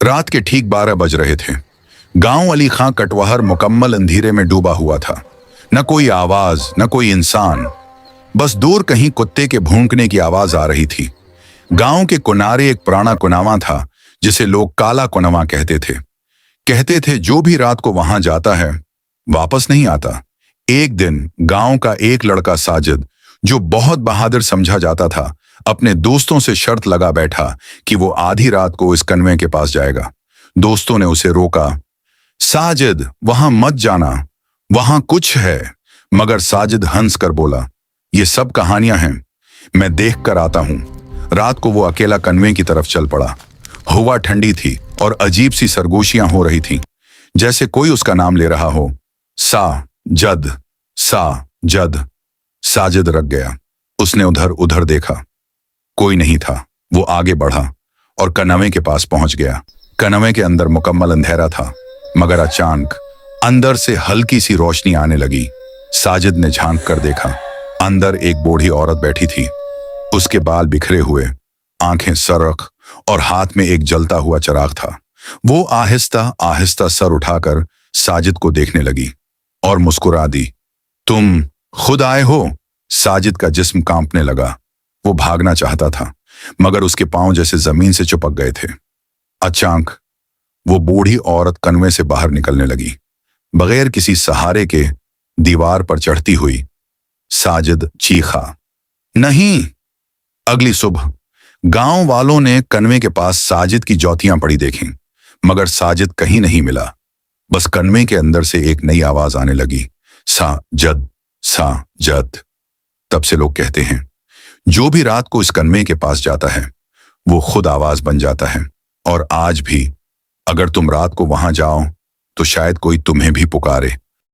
रात के ठीक 12 बज रहे थे। गांव अली खां कटवहर मुकम्मल अंधेरे में डूबा हुआ था। न कोई आवाज, न कोई इंसान, बस दूर कहीं कुत्ते के भौंकने की आवाज आ रही थी। गांव के किनारे एक पुराना कुनवा था जिसे लोग काला कुनवा कहते थे। कहते थे जो भी रात को वहां जाता है वापस नहीं आता। एक दिन गांव का एक लड़का साजिद, जो बहुत बहादुर समझा जाता था, अपने दोस्तों से शर्त लगा बैठा कि वो आधी रात को इस कन्वे के पास जाएगा। दोस्तों ने उसे रोका, साजिद वहां मत जाना, वहां कुछ है। मगर साजिद हंस कर बोला, ये सब कहानियां हैं, मैं देख कर आता हूं। रात को वो अकेला कन्वे की तरफ चल पड़ा। हवा ठंडी थी और अजीब सी सरगोशियां हो रही थीं, जैसे कोई उसका नाम ले रहा हो। साजिद, साजिद। साजिद रख गया। उसने उधर उधर देखा, कोई नहीं था। वो आगे बढ़ा और कन्वे के पास पहुंच गया। कन्वे के अंदर मुकम्मल अंधेरा था, मगर अचानक अंदर से हल्की सी रोशनी आने लगी। साजिद ने झांक कर देखा। अंदर एक बूढ़ी औरत बैठी थी। उसके बाल बिखरे हुए, आंखें सरख और हाथ में एक जलता हुआ चिराग था। वो आहिस्ता आहिस्ता सर उठाकर साजिद को देखने लगी और मुस्कुरा दी। तुम खुद आए हो? साजिद का जिस्म कांपने लगा। वो भागना चाहता था, मगर उसके पांव जैसे जमीन से चिपक गए थे। अचानक वो बूढ़ी औरत कन्वे से बाहर निकलने लगी, बगैर किसी सहारे के दीवार पर चढ़ती हुई। साजिद चीखा, नहीं। अगली सुबह गांव वालों ने कन्वे के पास साजिद की ज्योतियां पड़ी देखीं, मगर साजिद कहीं नहीं मिला। बस कन्वे के अंदर से एक नई आवाज आने लगी, साजिद, साजिद। तब से लोग कहते हैं, जो भी रात को इस कन्वे के पास जाता है वो खुद आवाज बन जाता है। और आज भी अगर तुम रात को वहां जाओ तो शायद कोई तुम्हें भी पुकारे।